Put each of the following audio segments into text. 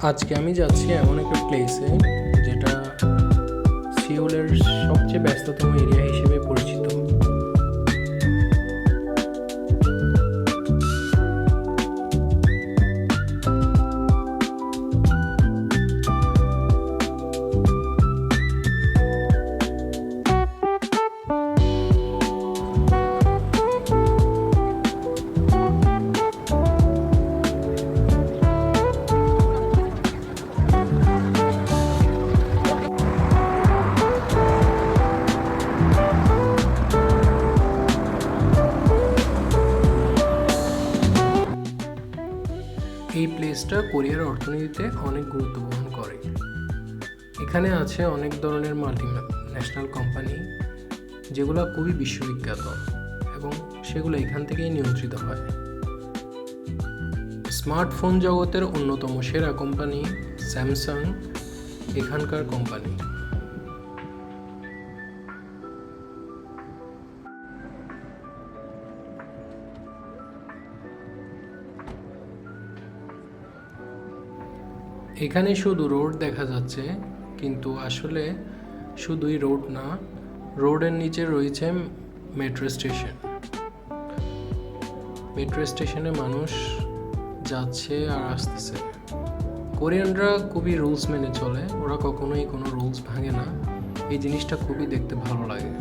আজকে আমি যাচ্ছি এমন একটা প্লেসে যেটা সিউলের সবচেয়ে ব্যস্ততম এরিয়া হিসেবে পরিচিত। এই প্লেসটা কোরিয়ার অর্থনীতিতে অনেক গুরুত্ব বহন করে। এখানে আছে অনেক ধরনের মাল্টি ন্যাশনাল কোম্পানি যেগুলো খুবই বিশ্ববিখ্যাত এবং সেগুলো এখান থেকেই নিয়ন্ত্রিত হয়। স্মার্টফোন জগতের অন্যতম সেরা কোম্পানি স্যামসাং এখানকার কোম্পানি। এখানে শুধু রোড দেখা যাচ্ছে, কিন্তু আসলে শুধুই রোড না, রোডের নিচে রয়েছে মেট্রো স্টেশন। মেট্রো স্টেশনে মানুষ যাচ্ছে আর আসতেছে। কোরিয়ানরা খুবই রুলস মেনে চলে, ওরা কখনোই কোনো রুলস ভাঙে না। এই জিনিসটা খুবই দেখতে ভালো লাগে।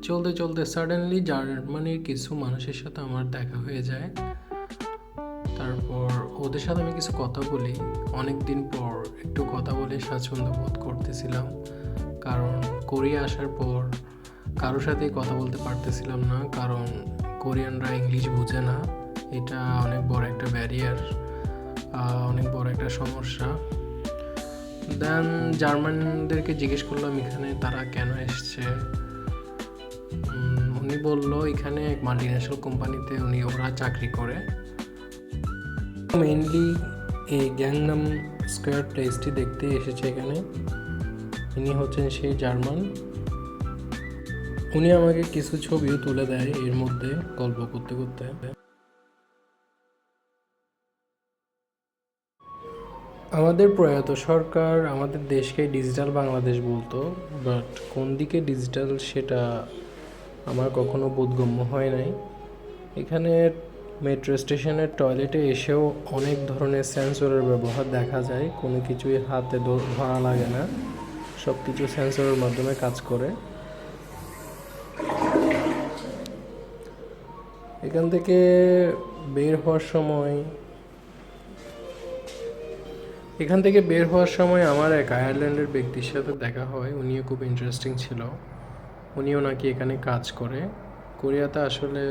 চলতে চলতে সাডেনলি জার্মানির কিছু মানুষের সাথে আমার দেখা হয়ে যায়। তারপর ওদের সাথে আমি কিছু কথা বলি। অনেক দিন পর একটু কথা বলে স্বাচ্ছন্দ্য বোধ করতেছিলাম, কারণ কোরিয়া আসার পর কারোর সাথেই কথা বলতে পারতেছিলাম না, কারণ কোরিয়ানরা ইংলিশ বোঝে না। এটা অনেক বড় একটা ব্যারিয়ার, অনেক বড় একটা সমস্যা। দেন জার্মানদেরকে জিজ্ঞেস করলাম এখানে তারা কেন এসছে। উনি বললো এখানে এক মাল্টিন্যাশনাল কোম্পানিতে ওরা চাকরি করে। মেইনলি এই গ্যাংনাম স্কোয়ার প্লেসটি দেখতে এসেছে এখানে। ইনি হচ্ছেন সেই জার্মান। উনি আমাকে কিছু ছবিও তুলে দেয় এর মধ্যে গল্প করতে করতে। আমাদের প্রয়াত সরকার আমাদের দেশকে ডিজিটাল বাংলাদেশ বলতো, বাট কোন দিকে ডিজিটাল সেটা আমার কখনো বোধগম্য হয় নাই। এখানে মেট্রো স্টেশনের টয়লেটে এসেও অনেক ধরনের সেন্সরের ব্যবহার দেখা যায়। কোনো কিছুই হাতে ধরা লাগে না, সব কিছু সেন্সরের মাধ্যমে কাজ করে। এখান থেকে বের হওয়ার সময় আমার এক আয়ারল্যান্ডের ব্যক্তির সাথে দেখা হয়। উনিও খুব ইন্টারেস্টিং ছিল। উনিও নাকি এখানে কাজ করে। কোরিয়াতে আসলে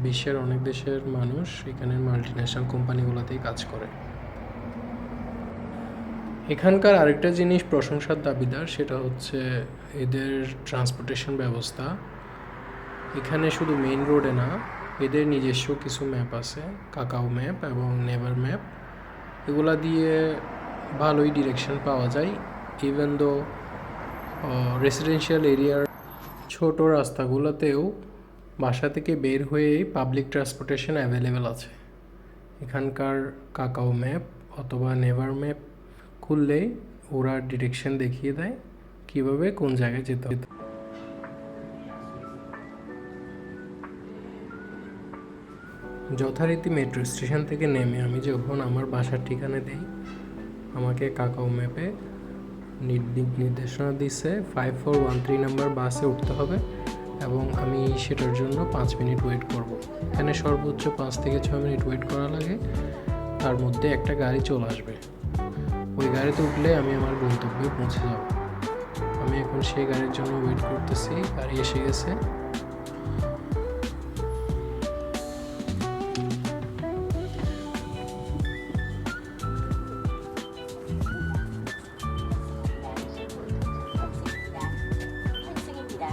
বিশ্বের অনেক দেশের মানুষ এখানের মাল্টিন্যাশনাল কোম্পানিগুলোতেই কাজ করে। এখানকার আরেকটা জিনিস প্রশংসার দাবিদার, সেটা হচ্ছে এদের ট্রান্সপোর্টেশন ব্যবস্থা। এখানে শুধু মেইন রোডে না, এদের নিজস্ব কিছু ম্যাপ আছে, কাকাও ম্যাপ এবং নেভার ম্যাপ। এগুলা দিয়ে ভালোই ডিরেকশন পাওয়া যায়। ইভেন দো রেসিডেন্সিয়াল এরিয়ার ছোট রাস্তাগুলোতেও বাসা থেকে বের হয়েই পাবলিক ট্রান্সপোর্টেশন অ্যাভেলেবেল আছে। এখানকার কাকাও ম্যাপ অথবা নেভার ম্যাপ খুললেই ওরা ডিরেকশন দেখিয়ে দেয় কীভাবে কোন জায়গায় যেতে হবে। যথারীতি মেট্রো স্টেশন থেকে নেমে আমি যখন আমার বাসার ঠিকানা দিই, আমাকে কাকাও ম্যাপে নির্দেশনা দিচ্ছে 5413 নাম্বার বাসে উঠতে হবে এবং আমি সেটার জন্য 5 মিনিট ওয়েট করব। এখানে সর্বোচ্চ 5 থেকে 6 মিনিট ওয়েট করা লাগে। তার মধ্যে একটা গাড়ি চলে আসবে, ওই গাড়িতে উঠলে আমি আমার গন্তব্যে পৌঁছে যাব। আমি এখন সেই গাড়ির জন্য ওয়েট করতেছি, গাড়ি এসে গেছে। 환승입니다.